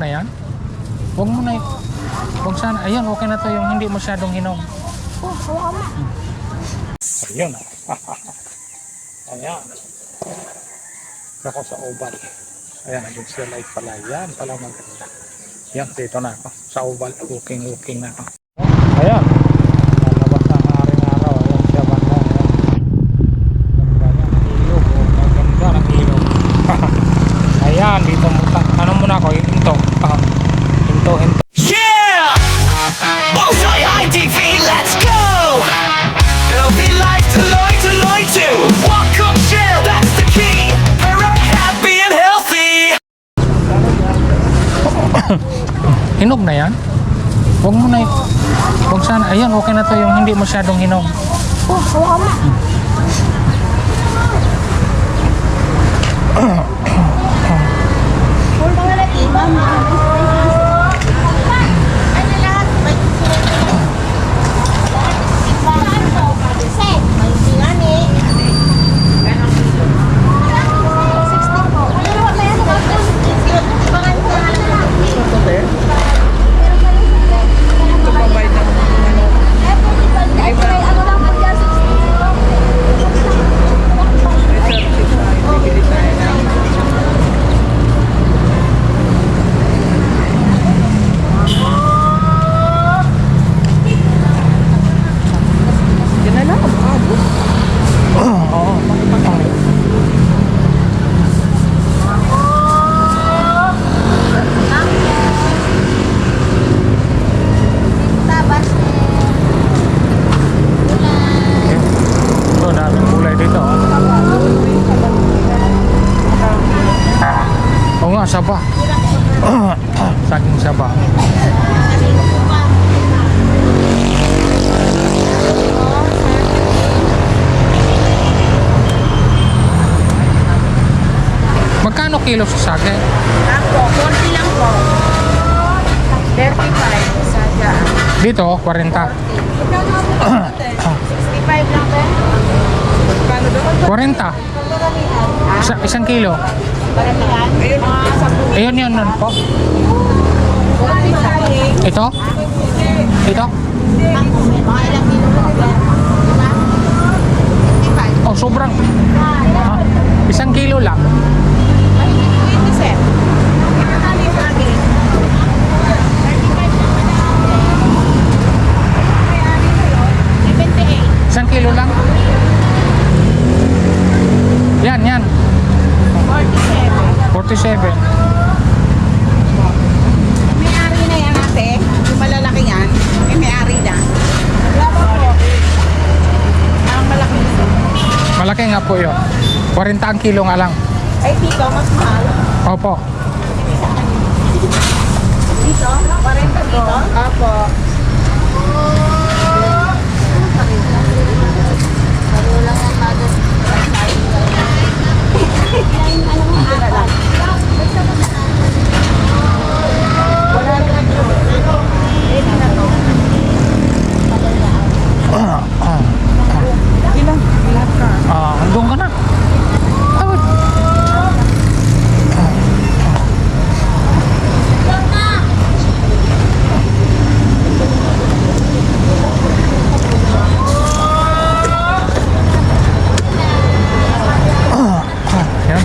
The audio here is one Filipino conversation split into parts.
na yan? Huwag mo na. Huwag sana. Ayun, okay na to yung hindi masyadong hinog. Oh, hawa mo. Ayun. Ayan. Ako sa oval. Ayan, naging sila light pala. Yan pala maganda. Yan, dito na ako. Sa oval, looking na ako. Ayan. Lalabas na ang aring araw. Ayan siya banda. Ganda ng ilog. Maganda ng ilog. Ayan, dito muna. Tanong muna ako, hinto. Hinto. Yeah! Bullseye High TV, let's go! It'll be like Deloitte too. Welcome, jail, that's the key. We're happy and healthy. Hinog na yan? Huwag mo na. Huwag sana. Ayun, okay na to yung hindi masyadong hinog. Oh, hawa mo. Hold on na imam. Ano lahat? May singani. 60 po. Ano naman na yan? Ito, daming gulay dito. Oo nga, saba. Saging saba. Magkano kilo sa saging? Ako, 40 lang po. 35 sa dyan. Dito, 40. 65 lang ba? 40. Isang kilo. Paramihan? Ayun yun nun po. Ito? Ito? Mga ilang kilo ba? Diba? 55. Oh, sobrang. Isang kilo lang. 20 cent. Ano yung saging? 78. Isang kilo lang. Yan. 47. 47. May-ari na yan ate. Yung malalaki yan. May-ari na. Wala ba po? Ang malaki. Malaki nga po yun. 40 ang kilo nga lang. Ay dito, mas mahal. Opo. Dito? 40 dito? Apo. Pareho lang ang mother. Ano mo ito na lang? Wala na ito. Ready na to. Ilang? Ilang ka? Hanggang ka na. Awit. Yan.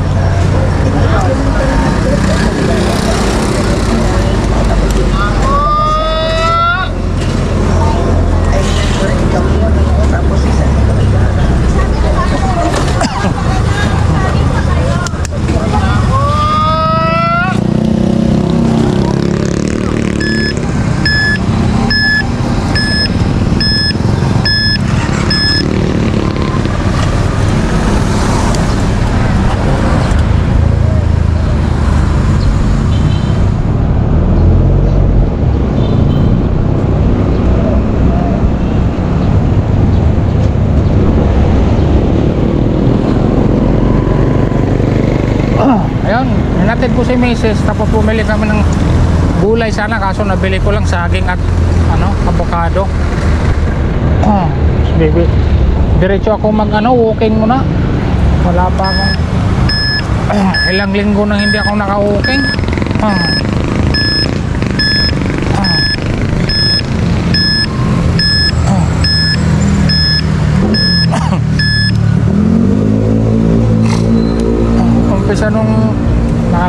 Ayun, hinatid ko si Mrs. Tapos bumili kami ng gulay sana, kaso nabili ko lang saging at avocado. Baby, diretso ako walking muna. Wala pa akong ilang linggo na hindi ako naka-walking.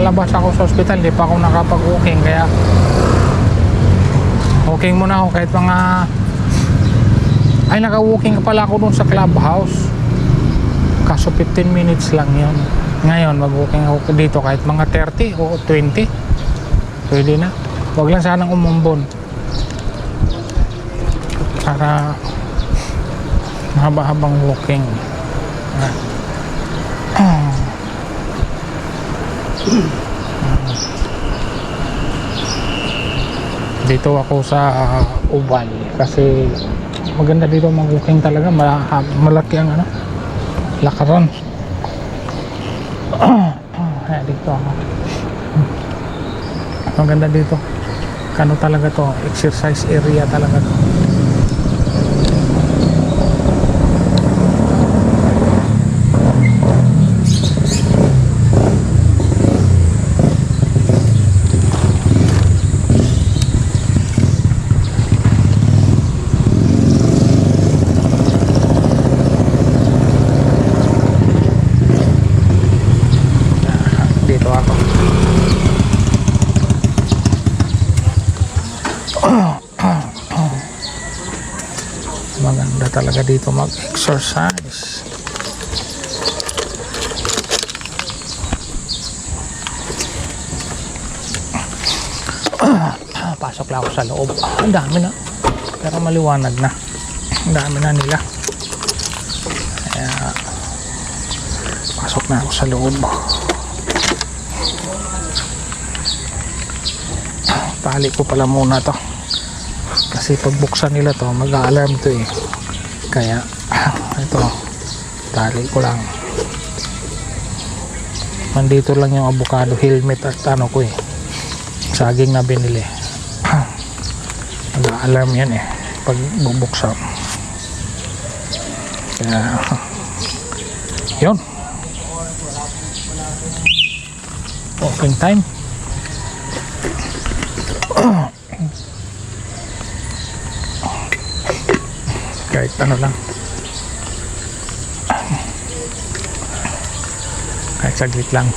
lalabas ako sa ospital, di pa ako nakapag-walking, kaya walking muna ako kahit mga naka-walking pala ako dun sa clubhouse, kaso 15 minutes lang yun. Ngayon mag-walking ako dito kahit mga 30 o 20, pwede na. Huwag lang sanang umumbon para mahaba-habang walking. Dito ako sa Ubal kasi maganda dito mag-walking talaga. Malaki ang lakaran. Dito ako. Maganda dito. Kano talaga to, exercise area talaga to. Maganda talaga dito mag-exercise. Pasok lang ako sa loob. Ang dami na, pero maliwanag na. Ang dami na nila, kaya pasok na ako sa loob. Tali ko pala muna to kasi pagbuksan nila to mag-a-alarm to eh, kaya ito tali ko lang. Nandito lang yung avocado helmet at ko eh, saging na binili. Mag-a-alarm yan eh pag bubuksan, kaya yun, walking time. Kahit lang, kahit saglit lang.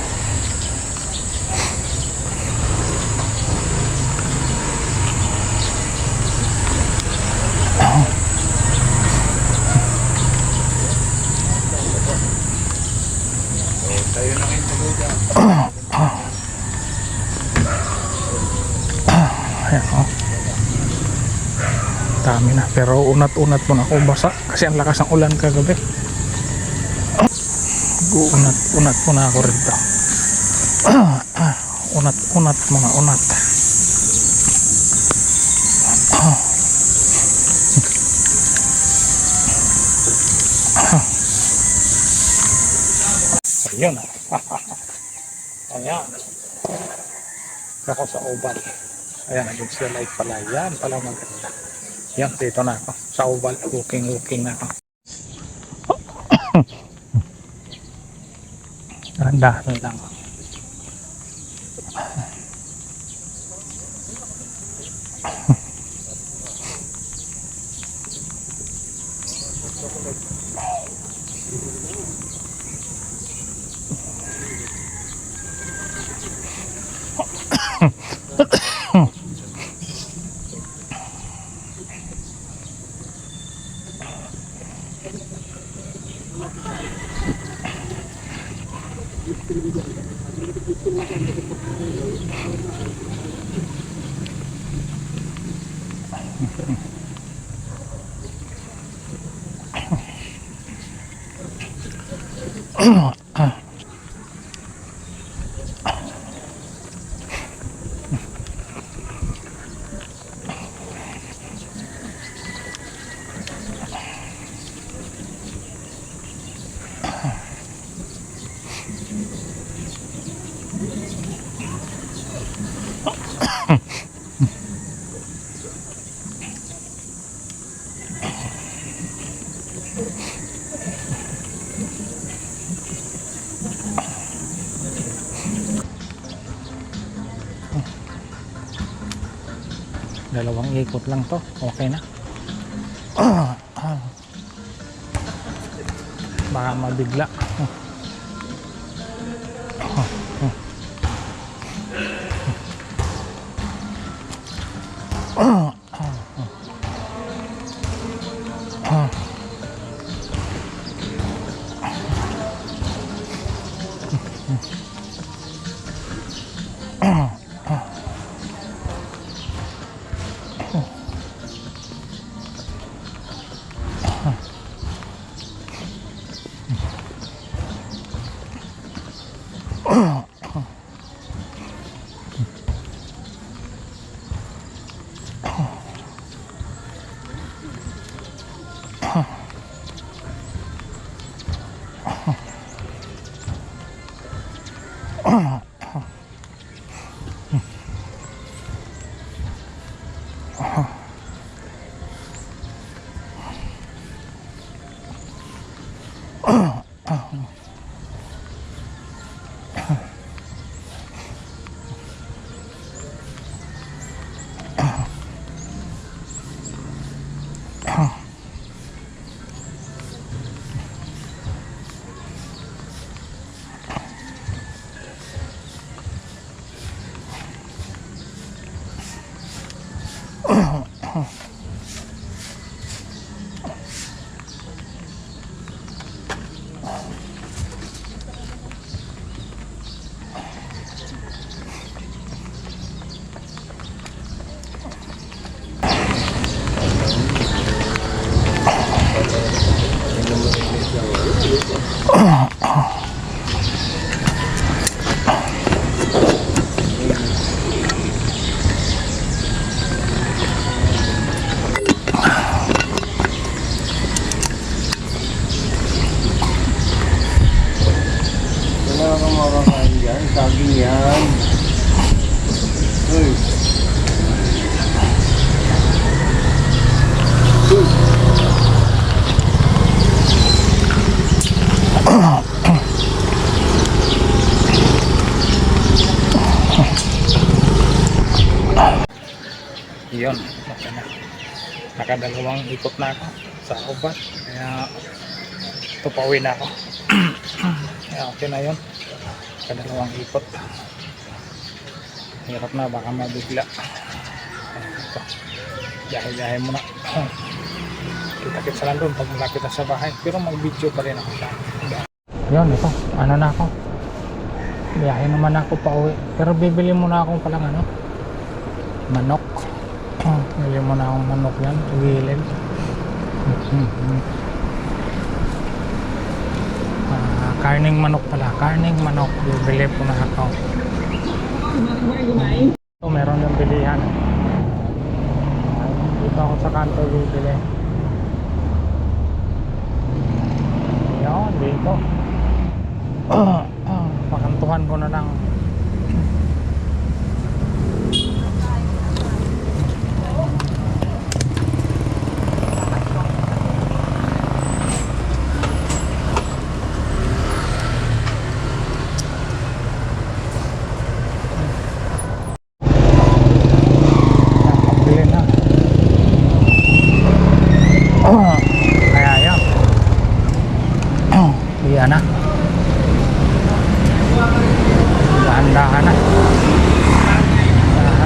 Ayan, dami na, pero unat-unat muna ako basa kasi ang lakas ng ulan kagabi. Unat-unat muna ako rito. Unat-unat mga unat. Ayun. Ayan. Ako sa Oval. Ayan, naging sila light pala. Yan pala maganda. Yan, dito na ako sa Oval. Looking na ako. Dahan lang. Dalawang ikot lang to, okay na. Baka mabigla. Wala kang makakain dyan. Saging yan. Uy. Uy. Yun, okay na. Nakadalawang ikot na ako sa ubat. Kaya ito pauwi na ako. Kaya okay na yun. Nakadalawang ikot. Hirap na, baka mabigla. Ito. Jahe-jahe muna. Kita-kits lang doon pag malapit na sa bahay. Pero mag-video pa rin ako. Yun, ito. Ano na ako. Biyahe naman ako pauwi. Pero bibili muna akong palang ano. Manok. Bili mo na akong manok yan, gilid. Karning manok pala, karning manok. Bibili po na ako. Ito, meron yung bilihan. Dito ako sa kanto bibili. Yun, dito. Pakantuhan ko na lang. Na dahan-dahan na.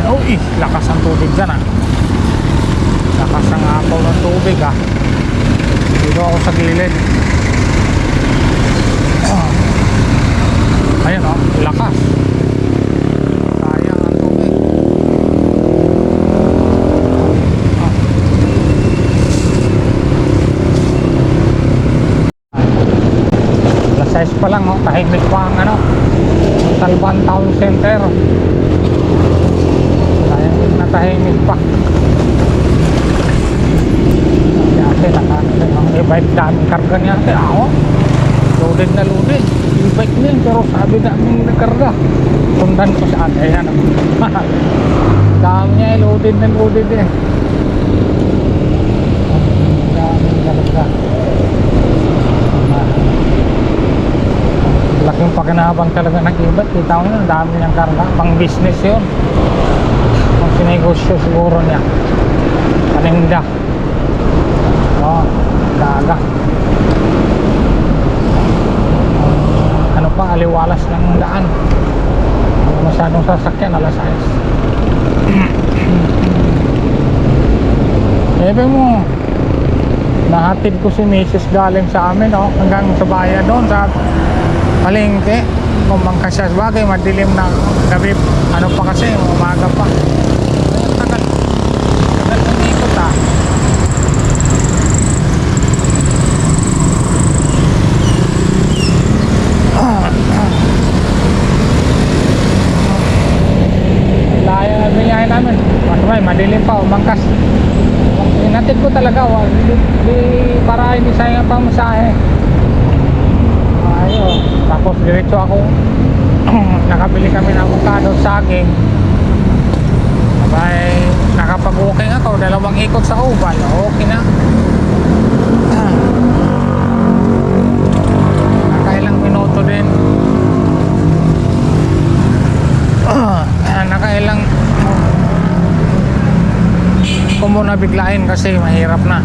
Oh, lakas ang tubig dyan ah. Lakas ang apaw ng tubig ah. Dito ako sa gilid. Ayan oh, lakas. Sayang ang tubig. Size pa lang, oh, tahimik pa ang ano, Talban Town Center. Tahimik na tahimik pa. Yate, ang e-bike daming karga niya. Ako, loaded na loaded. E-bike niya, pero sabi daming nakarga. Sundan ko sa ate, ayan. Dami niya, loaded na loaded eh. Daming karga. Laking pakinabang talaga ng ibat. Kita mo yun, dami niyang karga. Pang business yun. Pang sinegosyo siguro niya. Paninda. Oh, daga. Ano pa, aliwalas ng daan. Masyadong sasakyan, alas ayos. Isipin mo, nahatid ko si Mrs. galing sa amin, oh, hanggang sa bayan doon sa palengke. Kumangka siya, bagay madilim na gabi, ano pa kasi, umaga pa. Tagal ng ikot ah. Layo na binyahin namin. Madilim pa, umangkas. Inatid ko talaga, para hindi sayang pang masahe. Ayun, tapos diretso ako. Nakabili kami ng avocado, saging. Abay, nakapag-walking ako, 2 ikot sa oval, okay na. Nakailang minuto din. Nakailang ko muna biglain kasi mahirap na.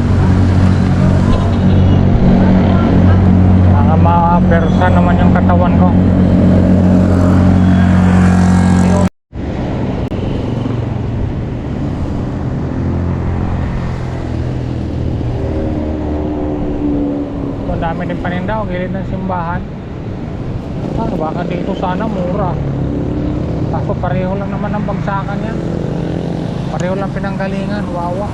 Mga ma-persa naman yung katawan ko. Ang dami din paninda o gilid ng simbahan. Baka dito sana mura. Kaso pareho lang naman ang bagsakan yan. Pareho lang pinanggalingan, wawa.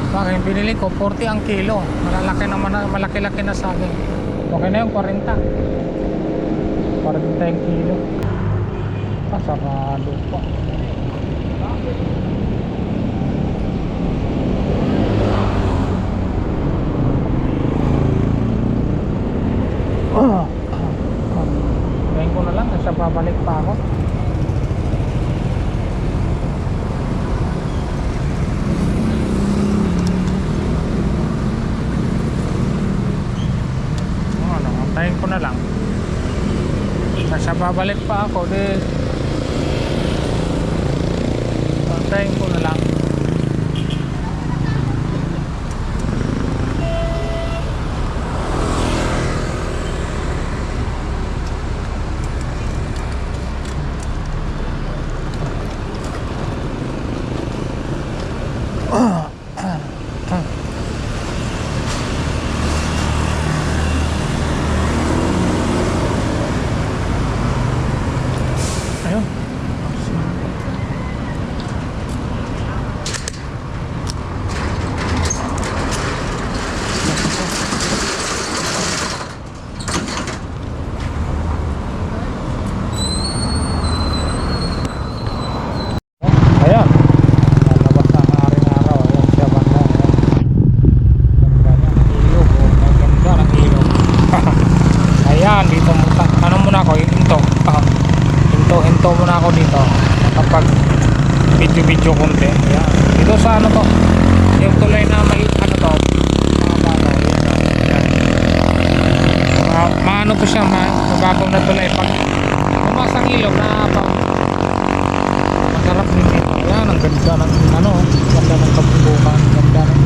Bakit yung binili ko, 40 ang kilo. Malalaki naman, malaki-laki na saging. Okay na yung 40. 40 yung kilo. Sarado pa. Ngayon ko na lang kasi babalik pa ako. Ano, antayin ko na lang. Kasi babalik pa ako, di antayin ko na lang. Ayun. Ayan. Lalabas na ang aring araw. Ayan siya banda. Ganda ng ilog. Ganda ng ilog. Ayan, dito muna. Ano muna ako? Hinto. Hinto muna ako dito. Kapag video konti. Ayan. Dito sa ano to? Yung tulay na may ano to? Mga bago. Ayan. Maano to siya? Mababaw na tulay. Pag umasang ilog na masarap din dito. Ayan, ang ganda ng ano. Ganda ng kabundukan. Ganda ng